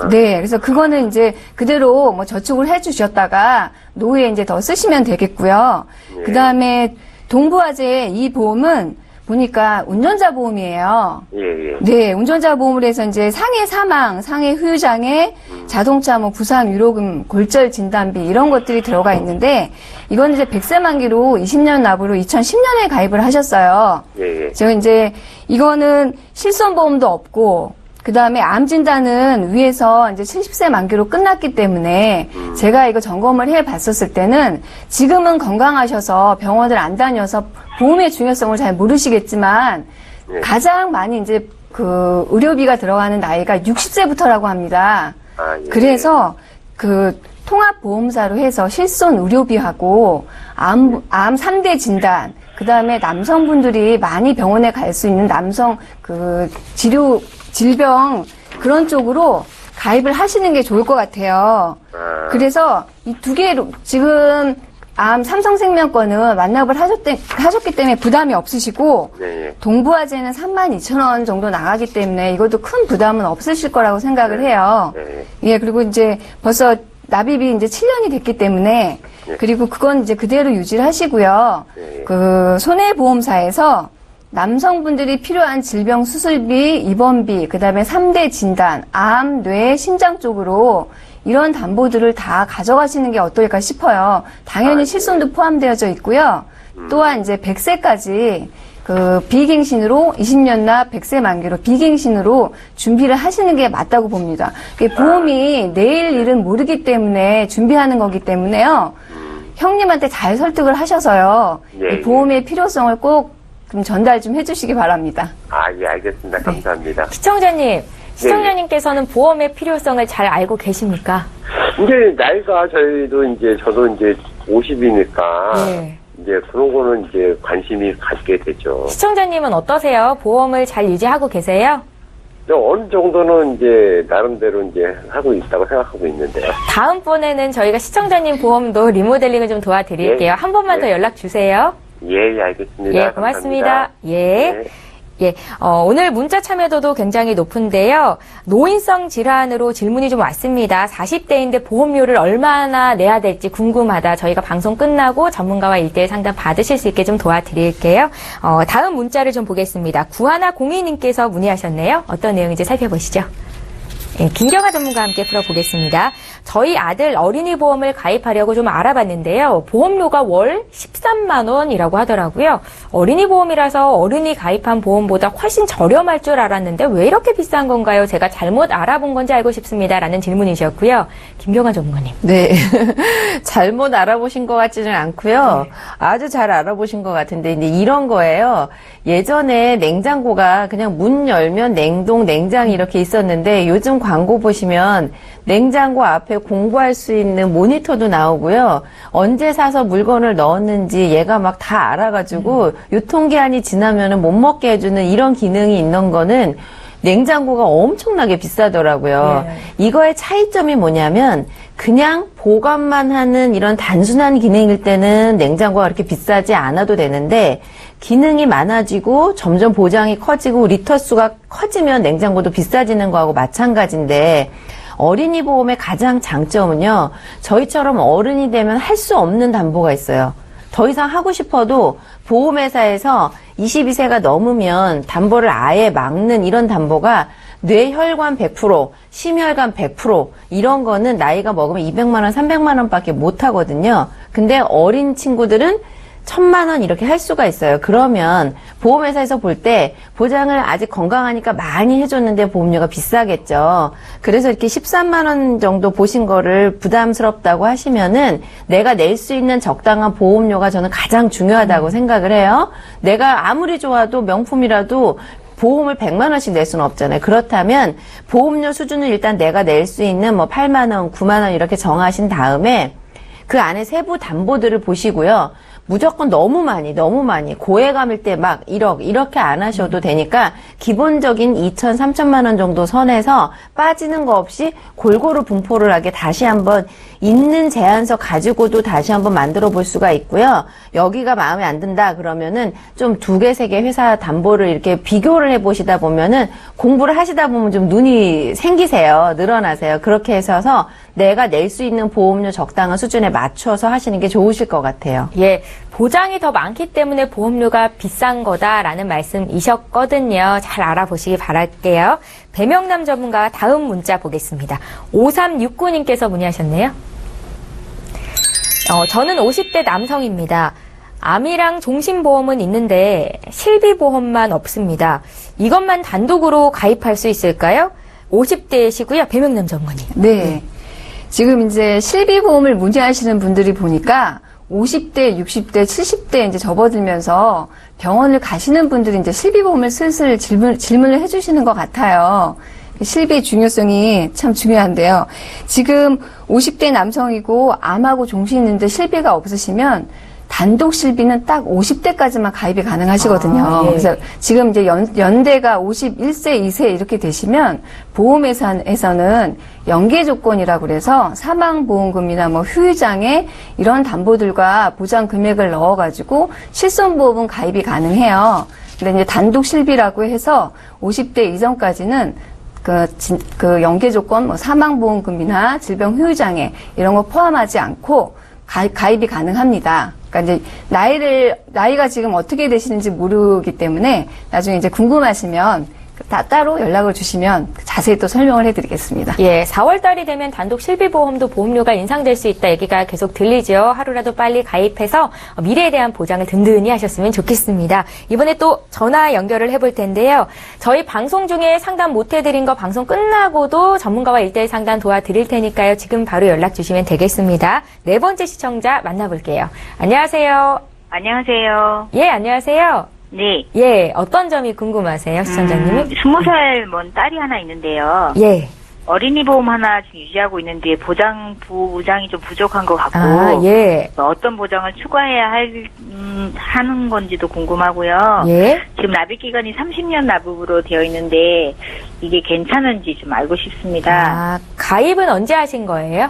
네, 그래서 그거는 이제 그대로 뭐 저축을 해 주셨다가 노후에 이제 더 쓰시면 되겠고요. 그다음에 동부화재 이 보험은 보니까 운전자 보험이에요. 네, 운전자 보험을 해서 이제 상해 사망, 상해 후유장애, 자동차 뭐 부상 위로금, 골절 진단비 이런 것들이 들어가 있는데 이건 이제 100세 만기로 20년 납으로 2010년에 가입을 하셨어요. 제가 이제 이거는 실손보험도 없고 그 다음에 암 진단은 위에서 이제 70세 만기로 끝났기 때문에 제가 이거 점검을 해 봤었을 때는 지금은 건강하셔서 병원을 안 다녀서 보험의 중요성을 잘 모르시겠지만 가장 많이 이제 그 의료비가 들어가는 나이가 60세부터라고 합니다. 그래서 그 통합보험사로 해서 실손 의료비하고 암 3대 진단, 그 다음에 남성분들이 많이 병원에 갈 수 있는 남성 그 질병 그런 쪽으로 가입을 하시는 게 좋을 것 같아요. 그래서 이 두 개로 지금 삼성생명 거는 완납을 하셨기 때문에 부담이 없으시고 동부화재는 32,000원 정도 나가기 때문에 이것도 큰 부담은 없으실 거라고 생각을 해요. 예, 그리고 이제 벌써 납입이 이제 7년이 됐기 때문에 그리고 그건 이제 그대로 유지를 하시고요. 그 손해보험사에서 남성분들이 필요한 질병 수술비, 입원비, 그 다음에 3대 진단, 암, 뇌, 심장 쪽으로 이런 담보들을 다 가져가시는 게 어떨까 싶어요. 당연히 실손도 포함되어져 있고요. 또한 이제 100세까지 그 비갱신으로 20년 납 100세 만기로 비갱신으로 준비를 하시는 게 맞다고 봅니다. 보험이 내일 일은 모르기 때문에 준비하는 거기 때문에요. 형님한테 잘 설득을 하셔서요. 이 보험의 필요성을 꼭 좀 전달 좀 해주시기 바랍니다. 예, 알겠습니다. 감사합니다. 시청자님께서는 보험의 필요성을 잘 알고 계십니까? 이제 나이가 저도 이제 50이니까 이제 그런 거는 이제 관심이 갖게 되죠. 시청자님은 어떠세요? 보험을 잘 유지하고 계세요? 어느 정도는 이제 나름대로 이제 하고 있다고 생각하고 있는데요. 다음번에는 저희가 시청자님 보험도 리모델링을 좀 도와드릴게요. 한 번만 더 연락 주세요. 예, 알겠습니다. 고맙습니다. 오늘 문자 참여도도 굉장히 높은데요. 노인성 질환으로 질문이 좀 왔습니다. 40대인데 보험료를 얼마나 내야 될지 궁금하다. 저희가 방송 끝나고 전문가와 1:1 상담 받으실 수 있게 좀 도와드릴게요. 다음 문자를 좀 보겠습니다. 9102님께서 문의하셨네요. 어떤 내용인지 살펴보시죠. 김경아 전문가와 함께 풀어보겠습니다. 저희 아들 어린이 보험을 가입하려고 좀 알아봤는데요. 보험료가 월 13만 원이라고 하더라고요. 어린이 보험이라서 어른이 가입한 보험보다 훨씬 저렴할 줄 알았는데 왜 이렇게 비싼 건가요? 제가 잘못 알아본 건지 알고 싶습니다. 라는 질문이셨고요. 김경아 전문가님. 네. 잘못 알아보신 것 같지는 않고요. 아주 잘 알아보신 것 같은데, 이제 이런 거예요. 예전에 냉장고가 그냥 문 열면 냉동, 냉장 이렇게 있었는데, 요즘 광고 보시면 냉장고 앞에 공부할 수 있는 모니터도 나오고요. 언제 사서 물건을 넣었는지 얘가 막 다 알아가지고 유통기한이 지나면은 못 먹게 해주는 이런 기능이 있는 거는 냉장고가 엄청나게 비싸더라고요. 네. 이거의 차이점이 뭐냐면 그냥 보관만 하는 이런 단순한 기능일 때는 냉장고가 그렇게 비싸지 않아도 되는데 기능이 많아지고 점점 보장이 커지고 리터 수가 커지면 냉장고도 비싸지는 거하고 마찬가지인데 어린이 보험의 가장 장점은요. 저희처럼 어른이 되면 할 수 없는 담보가 있어요. 더 이상 하고 싶어도 보험회사에서 22세가 넘으면 담보를 아예 막는 이런 담보가 뇌혈관 100%, 심혈관 100% 이런 거는 나이가 먹으면 200만 원, 300만 원밖에 못 하거든요. 근데 어린 친구들은 1,000만 원 이렇게 할 수가 있어요. 그러면 보험회사에서 볼 때 보장을 아직 건강하니까 많이 해줬는데 보험료가 비싸겠죠. 그래서 이렇게 13만 원 정도 보신 거를 부담스럽다고 하시면은 내가 낼 수 있는 적당한 보험료가 저는 가장 중요하다고 생각을 해요. 내가 아무리 좋아도 명품이라도 보험을 100만 원씩 낼 수는 없잖아요. 그렇다면 보험료 수준을 일단 내가 낼 수 있는 뭐 8만 원, 9만 원 이렇게 정하신 다음에 그 안에 세부 담보들을 보시고요. 무조건 너무 많이 고액감일 때 막 1억 이렇게 안 하셔도 되니까 기본적인 2천, 3천만 원 정도 선에서 빠지는 거 없이 골고루 분포를 하게 다시 한번 있는 제한서 가지고도 다시 한번 만들어 볼 수가 있고요. 여기가 마음에 안 든다 그러면은 좀 2개, 3개 회사 담보를 이렇게 비교를 해 보시다 보면은 공부를 하시다 보면 좀 눈이 생기세요. 늘어나세요. 그렇게 해서 내가 낼 수 있는 보험료 적당한 수준에 맞춰서 하시는 게 좋으실 것 같아요. 예, 보장이 더 많기 때문에 보험료가 비싼 거다라는 말씀이셨거든요. 잘 알아보시기 바랄게요. 배명남 전문가 다음 문자 보겠습니다. 5369님께서 문의하셨네요. 저는 50대 남성입니다. 암이랑 종신보험은 있는데 실비보험만 없습니다. 이것만 단독으로 가입할 수 있을까요? 50대시고요. 배명남 전문가님. 네. 지금 이제 실비보험을 문의하시는 분들이 보니까 50대, 60대, 70대 이제 접어들면서 병원을 가시는 분들이 이제 실비보험을 슬슬 질문을 해주시는 것 같아요. 실비의 중요성이 참 중요한데요. 지금 50대 남성이고 암하고 종신 있는데 실비가 없으시면 단독 실비는 딱 50대까지만 가입이 가능하시거든요. 예. 그래서 지금 이제 연대가 51세, 2세 이렇게 되시면 보험회사에서는 연계 조건이라고 그래서 사망보험금이나 뭐 후유장애 이런 담보들과 보장 금액을 넣어가지고 실손보험은 가입이 가능해요. 근데 이제 단독 실비라고 해서 50대 이전까지는 그 연계 조건, 뭐 사망보험금이나 질병 후유장애 이런 거 포함하지 않고 가입이 가능합니다. 그러니까 이제 나이가 지금 어떻게 되시는지 모르기 때문에 나중에 이제 궁금하시면 따로 연락을 주시면 자세히 또 설명을 해드리겠습니다. 예, 4월 달이 되면 단독 실비보험도 보험료가 인상될 수 있다 얘기가 계속 들리죠. 하루라도 빨리 가입해서 미래에 대한 보장을 든든히 하셨으면 좋겠습니다. 이번에 또 전화 연결을 해볼 텐데요. 저희 방송 중에 상담 못 해드린 거 방송 끝나고도 전문가와 1:1 상담 도와드릴 테니까요. 지금 바로 연락 주시면 되겠습니다. 네 번째 시청자 만나볼게요. 안녕하세요. 안녕하세요. 예, 안녕하세요. 네. 예, 어떤 점이 궁금하세요, 시청자님은? 20살 먼 딸이 하나 있는데요. 예. 어린이 보험 하나 지금 유지하고 있는데 보장이 좀 부족한 것 같고. 아, 예. 어떤 보장을 추가해야 하는 건지도 궁금하고요. 예. 지금 납입 기간이 30년 납입으로 되어 있는데 이게 괜찮은지 좀 알고 싶습니다. 아, 가입은 언제 하신 거예요?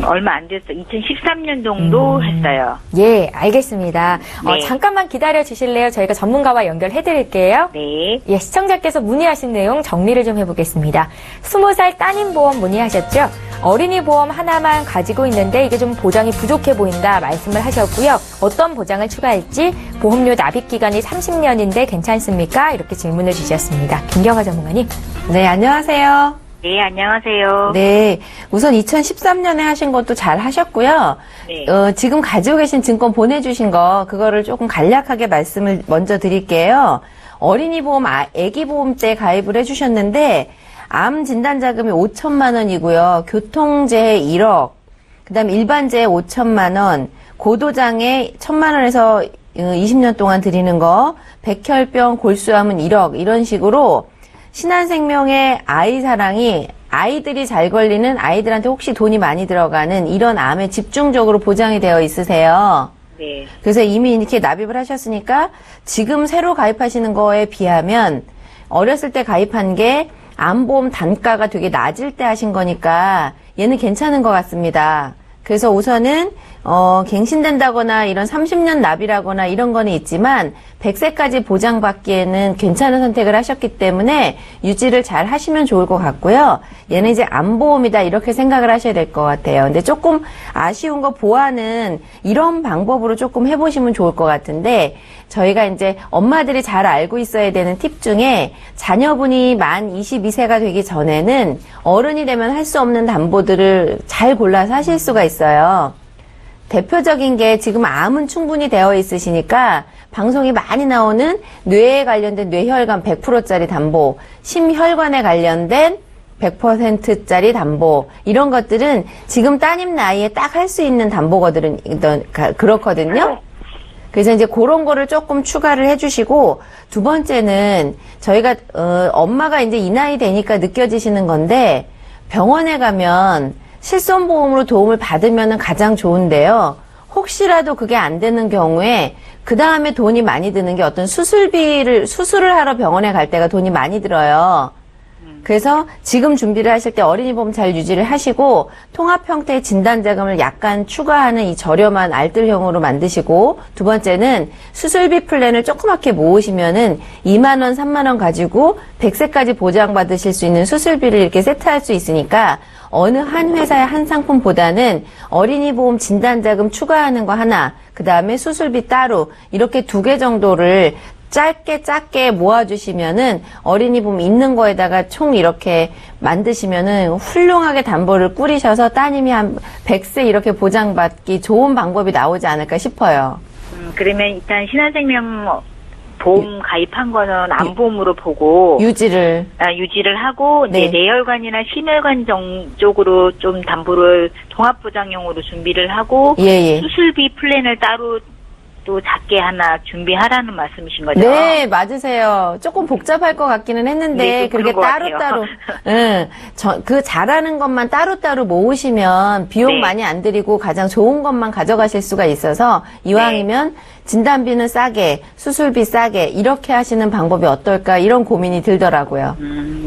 얼마 안 됐어요. 2013년 정도 했어요. 예, 알겠습니다. 네. 잠깐만 기다려 주실래요? 저희가 전문가와 연결해 드릴게요. 네. 예, 시청자께서 문의하신 내용 정리를 좀 해보겠습니다. 20살 따님 보험 문의하셨죠? 어린이 보험 하나만 가지고 있는데 이게 좀 보장이 부족해 보인다 말씀을 하셨고요. 어떤 보장을 추가할지 보험료 납입 기간이 30년인데 괜찮습니까? 이렇게 질문을 주셨습니다. 김경아 전문가님. 네, 안녕하세요. 네, 안녕하세요. 네. 우선 2013년에 하신 것도 잘 하셨고요. 네. 지금 가지고 계신 증권 보내주신 거, 그거를 조금 간략하게 말씀을 먼저 드릴게요. 어린이 보험, 아기 보험 때 가입을 해주셨는데, 암 진단 자금이 5천만 원이고요. 교통재해 1억, 그 다음에 일반재해 5천만 원, 고도장애 1,000만 원에서 20년 동안 드리는 거, 백혈병, 골수암은 1억, 이런 식으로 신한생명의 아이사랑이 아이들이 잘 걸리는, 아이들한테 혹시 돈이 많이 들어가는 이런 암에 집중적으로 보장이 되어 있으세요. 네. 그래서 이미 이렇게 납입을 하셨으니까 지금 새로 가입하시는 거에 비하면 어렸을 때 가입한 게 암보험 단가가 되게 낮을 때 하신 거니까 얘는 괜찮은 것 같습니다. 그래서 우선은 갱신된다거나 이런 30년 납이라거나 이런 거는 있지만 100세까지 보장받기에는 괜찮은 선택을 하셨기 때문에 유지를 잘 하시면 좋을 것 같고요. 얘는 이제 암보험이다 이렇게 생각을 하셔야 될 것 같아요. 근데 조금 아쉬운 거 보완은 이런 방법으로 조금 해보시면 좋을 것 같은데, 저희가 이제 엄마들이 잘 알고 있어야 되는 팁 중에 자녀분이 만 22세가 되기 전에는 어른이 되면 할 수 없는 담보들을 잘 골라서 하실 수가 있어요. 대표적인 게 지금 암은 충분히 되어 있으시니까 방송이 많이 나오는 뇌에 관련된 뇌혈관 100%짜리 담보, 심혈관에 관련된 100%짜리 담보, 이런 것들은 지금 따님 나이에 딱 할 수 있는 담보거든요. 그렇거든요. 그래서 이제 그런 거를 조금 추가를 해주시고, 두 번째는 저희가 엄마가 이제 이 나이 되니까 느껴지시는 건데, 병원에 가면 실손보험으로 도움을 받으면 가장 좋은데요. 혹시라도 그게 안 되는 경우에 그 다음에 돈이 많이 드는 게 어떤 수술을 하러 병원에 갈 때가 돈이 많이 들어요. 그래서 지금 준비를 하실 때 어린이 보험 잘 유지를 하시고 통합 형태의 진단 자금을 약간 추가하는 이 저렴한 알뜰형으로 만드시고, 두 번째는 수술비 플랜을 조그맣게 모으시면은 2만 원, 3만 원 가지고 100세까지 보장받으실 수 있는 수술비를 이렇게 세트할 수 있으니까 어느 한 회사의 한 상품보다는 어린이 보험 진단 자금 추가하는 거 하나, 그 다음에 수술비 따로 이렇게 2개 정도를 짧게 모아주시면은 어린이 보험 있는 거에다가 총 이렇게 만드시면은 훌륭하게 담보를 꾸리셔서 따님이 한 100세 이렇게 보장받기 좋은 방법이 나오지 않을까 싶어요. 그러면 일단 신한생명 보험 가입한 거는 암보험으로 보고 유지를 하고 네. 이제 뇌혈관이나 심혈관 쪽으로 좀 담보를 종합보장용으로 준비를 하고 예. 수술비 플랜을 따로 또 작게 하나 준비하라는 말씀이신 거죠? 네, 맞으세요. 조금 복잡할 것 같기는 했는데, 네, 좀 그렇게 그런 것 따로따로, 그 잘하는 것만 따로따로 모으시면 비용 네. 많이 안 들이고 가장 좋은 것만 가져가실 수가 있어서, 이왕이면 진단비는 싸게, 수술비 싸게, 이렇게 하시는 방법이 어떨까, 이런 고민이 들더라고요.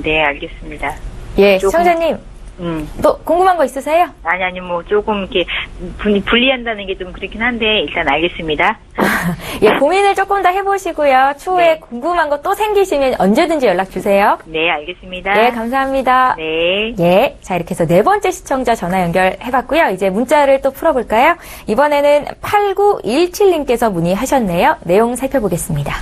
네, 알겠습니다. 예, 조금- 시청자님, 또 궁금한 거 있으세요? 아니, 뭐, 조금, 이렇게, 분리한다는 게 좀 그렇긴 한데, 일단 알겠습니다. 예, 고민을 조금 더 해보시고요. 추후에 네. 궁금한 거 또 생기시면 언제든지 연락 주세요. 네, 알겠습니다. 네, 감사합니다. 네. 예. 자, 이렇게 해서 네 번째 시청자 전화 연결해봤고요. 이제 문자를 또 풀어볼까요? 이번에는 8917님께서 문의하셨네요. 내용 살펴보겠습니다.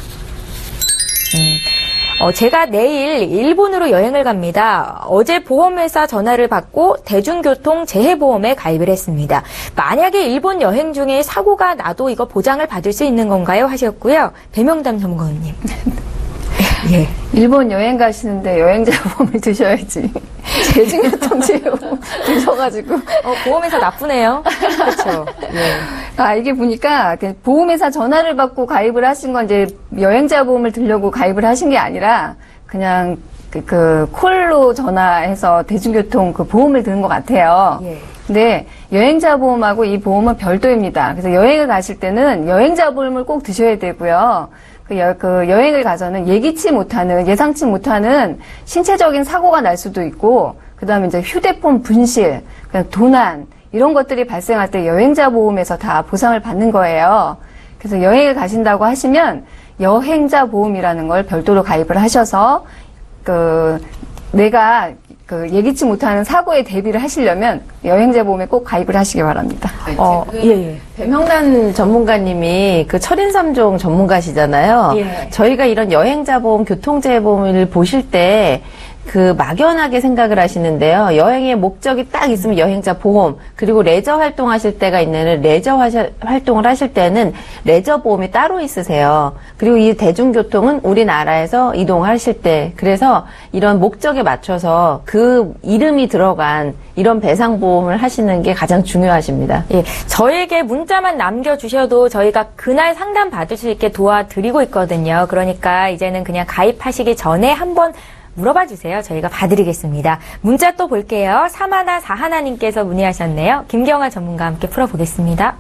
제가 내일 일본으로 여행을 갑니다. 어제 보험회사 전화를 받고 대중교통 재해보험에 가입을 했습니다. 만약에 일본 여행 중에 사고가 나도 이거 보장을 받을 수 있는 건가요? 하셨고요. 배명담 전문가님. 예. 일본 여행 가시는데 여행자 보험을 드셔야지. 대중교통 재해보험 드셔가지고. 보험회사 나쁘네요. 그렇죠. 예. 이게 보니까 보험회사 전화를 받고 가입을 하신 건 이제 여행자 보험을 들려고 가입을 하신 게 아니라 그냥 그 콜로 전화해서 대중교통 그 보험을 드는 것 같아요. 예. 근데 여행자 보험하고 이 보험은 별도입니다. 그래서 여행을 가실 때는 여행자 보험을 꼭 드셔야 되고요. 그 여행을 가서는 예상치 못하는 신체적인 사고가 날 수도 있고, 그 다음에 이제 휴대폰 분실, 그냥 도난, 이런 것들이 발생할 때 여행자 보험에서 다 보상을 받는 거예요. 그래서 여행을 가신다고 하시면 여행자 보험이라는 걸 별도로 가입을 하셔서, 내가 예기치 못하는 사고에 대비를 하시려면 여행자 보험에 꼭 가입을 하시기 바랍니다. 예. 배명단 전문가님이 그 철인 3종 전문가시잖아요. 예. 저희가 이런 여행자 보험, 교통재해 보험을 보실 때 그 막연하게 생각을 하시는데요. 여행의 목적이 딱 있으면 여행자 보험, 그리고 레저 활동하실 때가 있는 레저 활동을 하실 때는 레저 보험이 따로 있으세요. 그리고 이 대중교통은 우리나라에서 이동하실 때, 그래서 이런 목적에 맞춰서 그 이름이 들어간 이런 배상보험을 하시는 게 가장 중요하십니다. 예, 저에게 문자만 남겨주셔도 저희가 그날 상담 받을 수 있게 도와드리고 있거든요. 그러니까 이제는 그냥 가입하시기 전에 한번 물어봐 주세요. 저희가 봐드리겠습니다. 문자 또 볼게요. 3141님께서 문의하셨네요. 김경아 전문가와 함께 풀어보겠습니다.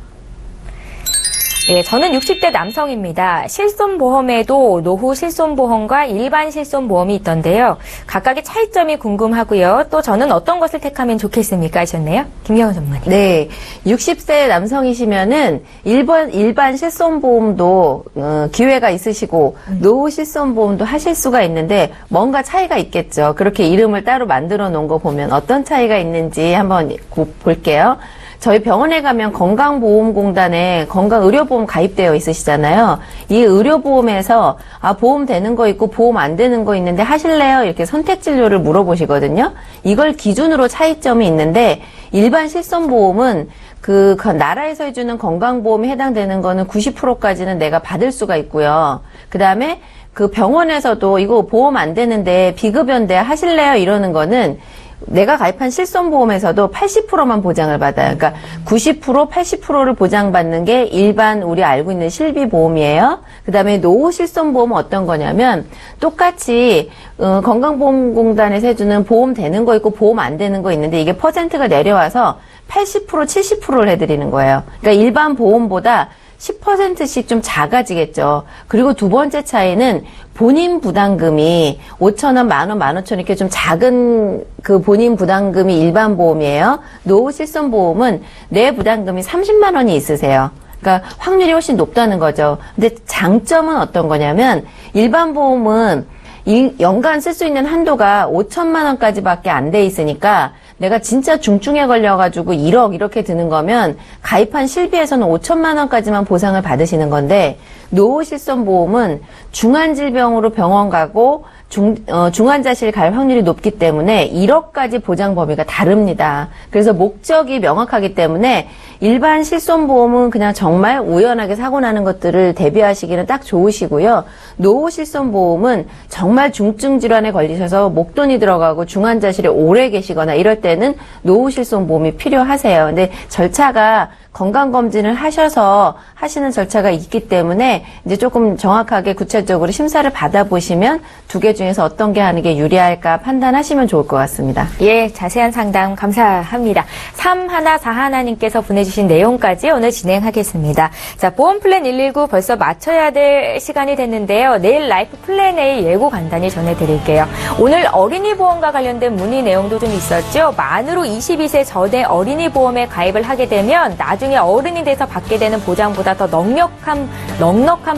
네, 저는 60대 남성입니다. 실손보험에도 노후 실손보험과 일반 실손보험이 있던데요. 각각의 차이점이 궁금하고요. 또 저는 어떤 것을 택하면 좋겠습니까? 하셨네요. 김경아 전문가님. 네, 60세 남성이시면은 일반 실손보험도 기회가 있으시고 노후 실손보험도 하실 수가 있는데 뭔가 차이가 있겠죠. 그렇게 이름을 따로 만들어 놓은 거 보면 어떤 차이가 있는지 한번 볼게요. 저희 병원에 가면 건강보험공단에 건강의료보험 가입되어 있으시잖아요. 이 의료보험에서 보험 되는 거 있고 보험 안 되는 거 있는데 하실래요? 이렇게 선택진료를 물어보시거든요. 이걸 기준으로 차이점이 있는데 일반 실손보험은 그 나라에서 해주는 건강보험에 해당되는 거는 90%까지는 내가 받을 수가 있고요. 그 다음에 그 병원에서도 이거 보험 안 되는데 비급여인데 하실래요? 이러는 거는 내가 가입한 실손보험에서도 80%만 보장을 받아요. 그러니까 90%, 80%를 보장받는 게 일반 우리 알고 있는 실비보험이에요. 그다음에 노후 실손보험은 어떤 거냐면 똑같이 건강보험공단에서 해주는 보험 되는 거 있고 보험 안 되는 거 있는데 이게 퍼센트가 내려와서 80%, 70%를 해드리는 거예요. 그러니까 일반 보험보다 10%씩 좀 작아지겠죠. 그리고 두 번째 차이는 본인 부담금이 5,000원, 만원, 15,000원 이렇게 좀 작은 그 본인 부담금이 일반 보험이에요. 노후 실손보험은 내 부담금이 30만 원이 있으세요. 그러니까 확률이 훨씬 높다는 거죠. 근데 장점은 어떤 거냐면 일반 보험은 연간 쓸 수 있는 한도가 5천만 원까지밖에 안 돼 있으니까 내가 진짜 중증에 걸려가지고 1억 이렇게 드는 거면 가입한 실비에서는 5천만 원까지만 보상을 받으시는 건데 노후 실손보험은 중환질병으로 병원 가고 중환자실 갈 확률이 높기 때문에 1억까지 보장 범위가 다릅니다. 그래서 목적이 명확하기 때문에 일반 실손보험은 그냥 정말 우연하게 사고 나는 것들을 대비하시기는 딱 좋으시고요. 노후 실손보험은 정말 중증 질환에 걸리셔서 목돈이 들어가고 중환자실에 오래 계시거나 이럴 때는 노후 실손보험이 필요하세요. 근데 절차가 건강검진을 하셔서 하시는 절차가 있기 때문에 이제 조금 정확하게 구체적으로 심사를 받아보시면 두 개 중에서 어떤 게 하는 게 유리할까 판단하시면 좋을 것 같습니다. 예, 자세한 상담 감사합니다. 3141님께서 보내주신 내용까지 오늘 진행하겠습니다. 자, 보험 플랜 119 벌써 마쳐야 될 시간이 됐는데요. 내일 라이프 플랜 A 예고 간단히 전해드릴게요. 오늘 어린이 보험과 관련된 문의 내용도 좀 있었죠. 만으로 22세 전에 어린이 보험에 가입을 하게 되면 나중에 어른이 돼서 받게 되는 보장보다 더 넉넉한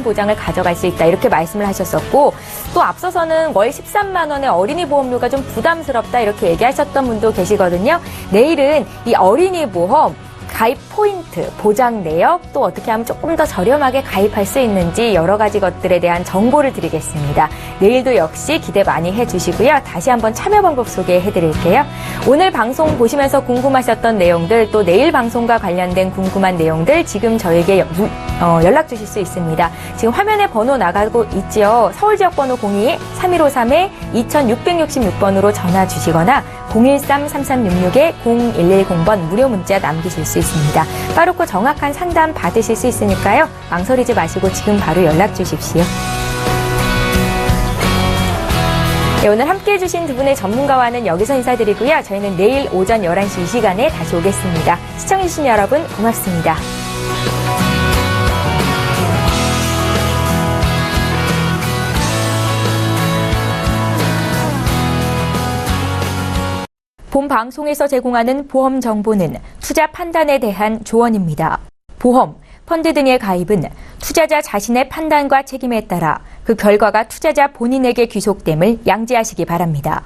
보장을 가져갈 수 있다. 이렇게 말씀을 하셨었고 또 앞서서는 월 13만 원의 어린이 보험료가 좀 부담스럽다. 이렇게 얘기하셨던 분도 계시거든요. 내일은 이 어린이 보험 가입 포인트, 보장 내역, 또 어떻게 하면 조금 더 저렴하게 가입할 수 있는지 여러 가지 것들에 대한 정보를 드리겠습니다. 내일도 역시 기대 많이 해주시고요. 다시 한번 참여 방법 소개해드릴게요. 오늘 방송 보시면서 궁금하셨던 내용들, 또 내일 방송과 관련된 궁금한 내용들 지금 저에게 연락 주실 수 있습니다. 지금 화면에 번호 나가고 있죠. 서울 지역 번호 02-3153-2666번으로 전화 주시거나 013-3366-0110번 무료 문자 남기실 수 있습니다. 빠르고 정확한 상담 받으실 수 있으니까요. 망설이지 마시고 지금 바로 연락 주십시오. 네, 오늘 함께해 주신 두 분의 전문가와는 여기서 인사드리고요. 저희는 내일 오전 11시 이 시간에 다시 오겠습니다. 시청해주신 여러분 고맙습니다. 본 방송에서 제공하는 보험 정보는 투자 판단에 대한 조언입니다. 보험, 펀드 등의 가입은 투자자 자신의 판단과 책임에 따라 그 결과가 투자자 본인에게 귀속됨을 양지하시기 바랍니다.